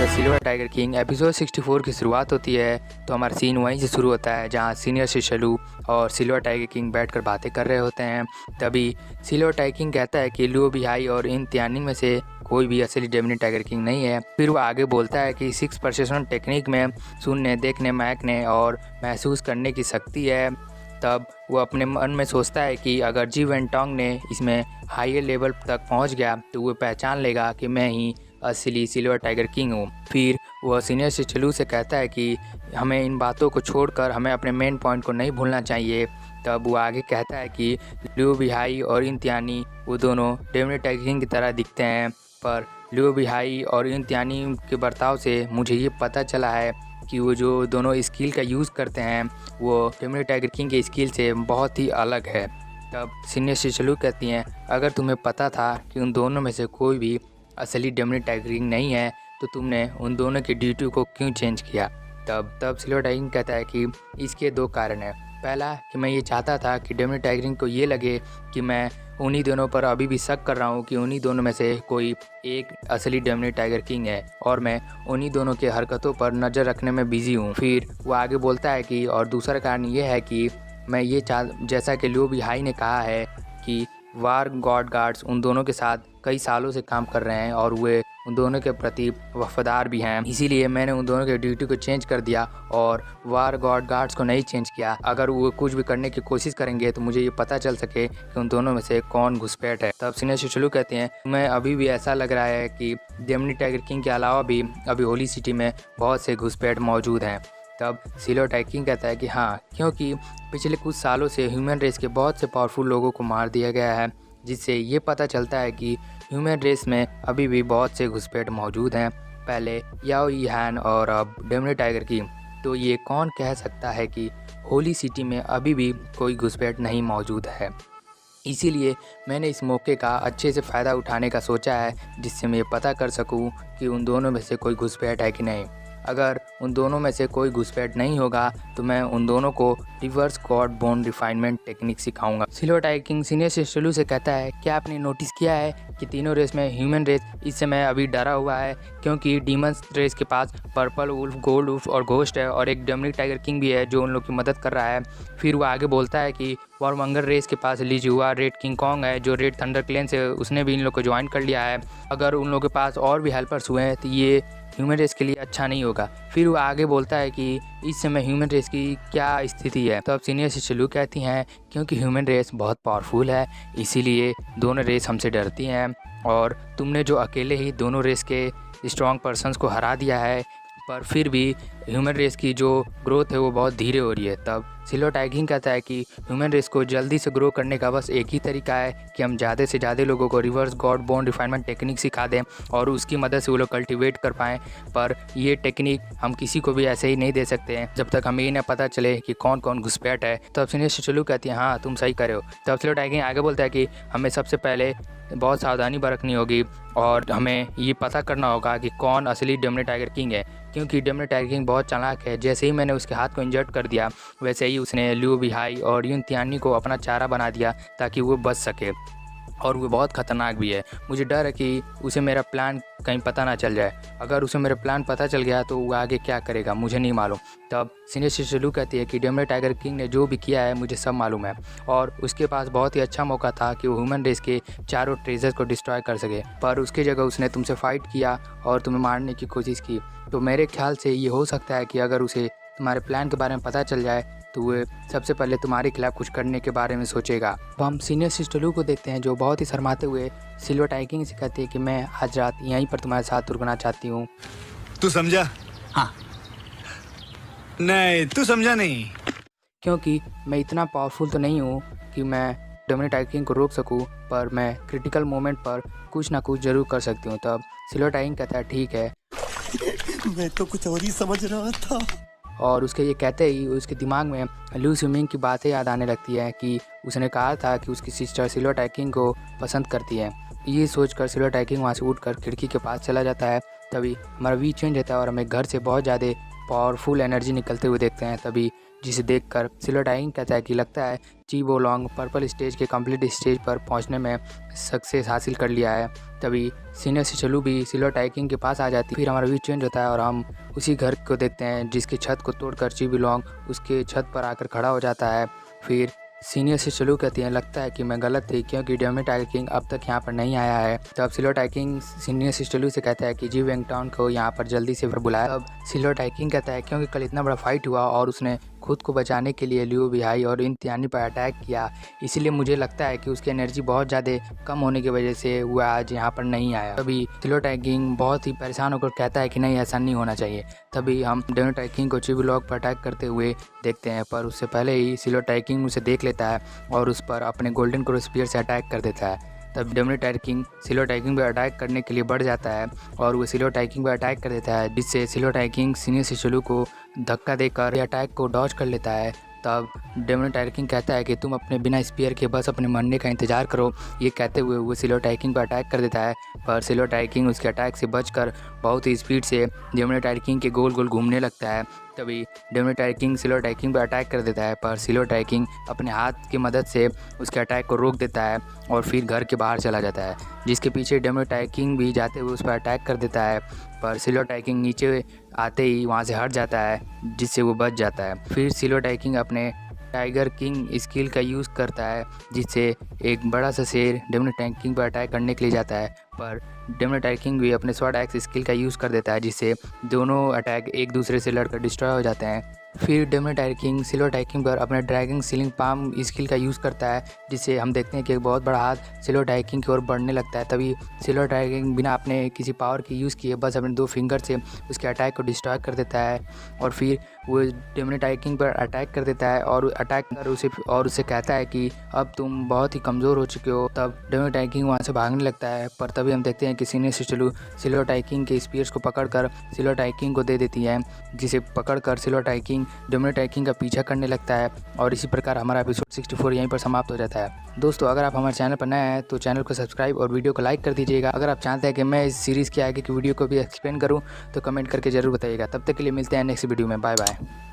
The silver tiger king episode 64 की शुरुआत होती है तो हमारा सीन वहीं से शुरू होता है जहां सीनियर शिशलू और सिल्वर टाइगर किंग बैठकर बातें कर रहे होते हैं। तभी सिल्वर टाइगर किंग कहता है कि लुओ बिहाई और इन त्यानिंग में से कोई भी असली डेमनी टाइगर किंग नहीं है। फिर वो आगे बोलता है कि 6 परसेप्शन टेक्निक में सुनने, देखने, महकने और महसूस करने की शक्ति है। तब वो अपने मन में सोचता है कि अगर जी वेंटोंग ने इसमें हायर लेवल तक पहुंच गया तो वो पहचान लेगा कि मैं ही असली सिल्वर टाइगर किंग हूँ। फिर वह सीनियर शिशलू से कहता है कि हमें इन बातों को छोड़कर हमें अपने मेन पॉइंट को नहीं भूलना चाहिए। तब वो आगे कहता है कि लुओ बिहाई और इन त्यानी वो दोनों डेमनी टाइगर किंग की तरह दिखते हैं, पर लुओ बिहाई और इन त्यानी के बर्ताव से मुझे ये पता चला है कि वो जो दोनों स्किल का यूज़ करते हैं वो डेमनी टाइगर किंग के स्किल से बहुत ही अलग है। तब सीनियर शिशलू कहती हैं, अगर तुम्हें पता था कि उन दोनों में से कोई भी असली डेमनी टाइगर किंग नहीं है तो तुमने उन दोनों की ड्यूटी को क्यों चेंज किया। तब सिल्वर टाइगर किंग कहता है कि इसके 2 कारण हैं। पहला कि मैं ये चाहता था कि डेमनी टाइगर किंग को ये लगे कि मैं उन्हीं दोनों पर अभी भी शक कर रहा हूँ कि उन्हीं दोनों में से कोई एक असली डेमनी टाइगर किंग है और मैं उन्हीं दोनों के हरकतों पर नज़र रखने में बिजी हूँ। फिर वो आगे बोलता है कि और दूसरा कारण ये है कि मैं ये जैसा कि लुओ बिहाई ने कहा है कि वार गॉड गार्ड्स उन दोनों के साथ कई सालों से काम कर रहे हैं और वे उन दोनों के प्रति वफादार भी हैं, इसीलिए मैंने उन दोनों के ड्यूटी को चेंज कर दिया और वार गॉड गार्ड्स को नहीं चेंज किया। अगर वो कुछ भी करने की कोशिश करेंगे तो मुझे ये पता चल सके कि उन दोनों में से कौन घुसपैठ है। तब सीनियर शिशलू कहते हैं, मैं अभी भी ऐसा लग रहा है कि डेमनी टाइगर किंग के अलावा भी अभी होली सिटी में बहुत से घुसपैठ मौजूद हैं। तब सिल्वर टाइगर किंग कहता है कि हाँ, क्योंकि पिछले कुछ सालों से ह्यूमन रेस के बहुत से पावरफुल लोगों को मार दिया गया है, जिससे ये पता चलता है कि ह्यूमन रेस में अभी भी बहुत से घुसपैठ मौजूद हैं। पहले याओ यीहान और अब डेमनी टाइगर किंग। तो ये कौन कह सकता है कि होली सिटी में अभी भी कोई घुसपैठ नहीं मौजूद है। इसीलिए मैंने इस मौके का अच्छे से फ़ायदा उठाने का सोचा है, जिससे मैं ये पता कर सकूं कि उन दोनों में से कोई घुसपैठ है कि नहीं। अगर उन दोनों में से कोई घुसपैठ नहीं होगा तो मैं उन दोनों को reverse God bone refinement technique सिखाऊंगा। सिल्वर टाइगर किंग सीनियर शिशलू से कहता है, क्या आपने नोटिस किया है कि तीनों रेस में ह्यूमन रेस इस समय अभी डरा हुआ है, क्योंकि डीमंस रेस के पास पर्पल वुल्फ, गोल्ड वुल्फ और घोस्ट है और एक डेमनी टाइगर किंग भी है जो उन लोग की मदद कर रहा है। फिर वो आगे बोलता है कि वॉरमंगर रेस के पास लिजुआ रेड किंग कॉन्ग है जो रेड थंडर क्लेन से उसने भी इन लोग को ज्वाइन कर लिया है। अगर उन लोगों के पास और भी हेल्पर्स हुए हैं तो ये ह्यूमन रेस के लिए अच्छा नहीं होगा। फिर वो आगे बोलता है कि इस समय ह्यूमन रेस की क्या स्थिति है। तो अब सीनियर शिशलू कहती हैं, क्योंकि ह्यूमन रेस बहुत पावरफुल है इसीलिए दोनों रेस हमसे डरती हैं और तुमने जो अकेले ही दोनों रेस के स्ट्रॉन्ग पर्सन्स को हरा दिया है, पर फिर भी ह्यूमन रेस की जो ग्रोथ है वो बहुत धीरे हो रही है। तब सिल्वर टाइगर किंग कहता है कि ह्यूमन रेस को जल्दी से ग्रो करने का बस एक ही तरीका है कि हम ज़्यादा से ज़्यादा लोगों को reverse God bone refinement technique सिखा दें और उसकी मदद से वो लोग कल्टिवेट कर पाएँ। पर ये टेक्निक हम किसी को भी ऐसे ही नहीं दे सकते हैं जब तक हमें ये ना पता चले कि कौन कौन घुसपैठ है। तब सीनियर शिशलू कहती है, हाँ तुम सही करे हो। तब सिल्वर टाइगर किंग आगे बोलता है कि हमें सबसे पहले बहुत सावधानी बरतनी होगी और हमें ये पता करना होगा कि कौन असली डेमनी टाइगर किंग है, क्योंकि डेमनी टाइगर किंग बहुत चालाक है। जैसे ही मैंने उसके हाथ को इंजर्ट कर दिया वैसे ही उसने लुओ बिहाई और यून त्यानी को अपना चारा बना दिया ताकि वो बच सके, और वो बहुत ख़तरनाक भी है। मुझे डर है कि उसे मेरा प्लान कहीं पता ना चल जाए। अगर उसे मेरा प्लान पता चल गया तो वो आगे क्या करेगा मुझे नहीं मालूम। तब सीनियर शिशलू कहती है कि डेमनी टाइगर किंग ने जो भी किया है मुझे सब मालूम है और उसके पास बहुत ही अच्छा मौका था कि वो ह्यूमन रेस के चारों ट्रेजर्स को डिस्ट्रॉय कर सके, पर उसकी जगह उसने तुमसे फाइट किया और तुम्हें मारने की कोशिश की। तो मेरे ख्याल से ये हो सकता है कि अगर उसे तुम्हारे प्लान के बारे में पता चल जाए तो वो सबसे पहले तुम्हारे खिलाफ कुछ करने के बारे में सोचेगा। अब हम सीनियर शिशलू को देखते हैं जो बहुत ही शर्माते हुए सिल्वर टाइगर किंग से कहते हैं कि मैं आज रात यहीं पर तुम्हारे साथ रुकना चाहती हूँ। तू समझा? हाँ। नहीं, तू समझा नहीं। क्योंकि मैं इतना पावरफुल तो नहीं हूँ कि मैं डेमनी टाइगर किंग को रोक सकूँ, पर मैं क्रिटिकल मोमेंट पर कुछ ना कुछ जरूर कर सकती हूँ। तब सिल्वर टाइगर किंग कहता है, ठीक है। मैं तो कुछ और ही समझ रहा था। और उसके ये कहते ही उसके दिमाग में लू स्विमिंग की बातें याद आने लगती है कि उसने कहा था कि उसकी सिस्टर सिल्वर टाइगर किंग को पसंद करती है। ये सोचकर सिल्वर टाइगर किंग वहाँ से उठकर खिड़की के पास चला जाता है। तभी हमारा वी चेंज होता है और हमें घर से बहुत ज़्यादा पावरफुल एनर्जी निकलते हुए देखते हैं। तभी जिसे देखकर सिल्वर टाइगिंग कहता है कि लगता है ची वो लॉन्ग पर्पल स्टेज के कंप्लीट स्टेज पर पहुंचने में सक्सेस हासिल कर लिया है। तभी सीनियर शिशलू भी सिल्वर टाइगिंग के पास आ जाती है। फिर हमारा व्यू चेंज होता है और हम उसी घर को देखते हैं जिसकी छत को तोड़कर ची वो लॉन्ग उसके छत पर आकर खड़ा हो जाता है। फिर सीनियर शिशलू कहती हैं लगता है कि मैं गलत थी क्योंकि डेमोनिक टाइगर किंग अब तक यहाँ पर नहीं आया है। तब सिल्वर टाइगर किंग सीनियर शिशलू से कहता है कि जी वेंगटाउन को यहाँ पर जल्दी से बुलाया। अब सिल्वर टाइगर किंग कहता है क्योंकि कल इतना बड़ा फाइट हुआ और उसने खुद को बचाने के लिए लियो बिहाई और इन तियानी पर अटैक किया, इसीलिए मुझे लगता है कि उसकी एनर्जी बहुत ज़्यादा कम होने की वजह से वह आज यहाँ पर नहीं आया। तभी सिल्वर टाइगर किंग बहुत ही परेशान होकर कहता है कि नहीं, ऐसा नहीं होना चाहिए। तभी हम डेमोनिक टाइगर किंग को ची वो लॉन्ग पर अटैक करते हुए देखते हैं, पर उससे पहले ही सिल्वर टाइगर किंग उसे देख लेता है और उस पर अपने गोल्डन क्रॉस स्पीयर से अटैक कर देता है। तब demonic tiger king silver tiger king पर अटैक करने के लिए बढ़ जाता है और वो सिल्वर टाइगर किंग पर अटैक कर देता है, जिससे सिल्वर टाइगर किंग सीनियर शिशलू को धक्का देकर अटैक को डॉज कर लेता है। तब डेमोनिक टाइगर किंग कहता है कि तुम अपने बिना स्पीयर के बस अपने मरने का इंतजार करो। ये कहते हुए वो सिल्वर टाइगर किंग पर अटैक कर देता है, पर सिल्वर टाइगर किंग उसके अटैक से बचकर बहुत ही स्पीड से डेमोनिक टाइगर किंग के गोल गोल घूमने लगता है। तभी demonic tiger king silver tiger king पर अटैक कर देता है, पर सिल्वर टाइगर किंग अपने हाथ की मदद से उसके अटैक को रोक देता है और फिर घर के बाहर चला जाता है, जिसके पीछे डेमोनिक टाइगर किंग भी जाते हुए उस पर अटैक कर देता है, पर सिल्वर टाइगर किंग नीचे आते ही वहाँ से हट जाता है, जिससे वो बच जाता है। फिर सिल्वर टाइगर किंग अपने टाइगर किंग स्किल का यूज़ करता है, जिससे एक बड़ा सा शेर डेमोनिक टाइगर किंग पर अटैक करने के लिए जाता है, पर डेमोनिक टाइगर किंग भी अपने स्वॉर्ड एक्स स्किल का यूज़ कर देता है, जिससे दोनों अटैक एक दूसरे से लड़कर डिस्ट्रॉय हो जाते हैं। फिर demonic tiger king silver tiger king पर अपने ड्रैगन सीलिंग पाम स्किल का यूज़ करता है, जिससे हम देखते हैं कि एक बहुत बड़ा हाथ सिल्वर टाइगर किंग की ओर बढ़ने लगता है। तभी सिल्वर टाइगर किंग बिना अपने किसी पावर की यूज़ किए बस अपने 2 फिंगर से उसके अटैक को डिस्ट्रॉय कर देता है और फिर वो डेमोनिक टाइगर किंग पर अटैक कर देता है और अटैक कर उसे कहता है कि अब तुम बहुत ही कमज़ोर हो चुके हो। तब डेमोनिक टाइगर किंग वहाँ से भागने लगता है, पर तभी हम देखते हैं कि सीनियर शिशलू सिल्वर टाइगर किंग के स्पीयर्स को पकड़कर सिल्वर टाइगर किंग को दे देती है, जिसे पकड़कर silver tiger king demonic tiger king का पीछा करने लगता है और इसी प्रकार हमारा एपिसोड 64 यहीं पर समाप्त हो जाता है। दोस्तों, अगर आप हमारे चैनल पर नए हैं तो चैनल को सब्सक्राइब और वीडियो को लाइक कर दीजिएगा। अगर आप चाहते हैं कि मैं इस सीरीज़ के आगे की वीडियो को भी एक्सप्लेन करूं तो कमेंट करके ज़रूर बताइएगा। तब तक के लिए मिलते हैं नेक्स्ट वीडियो में। Bye bye.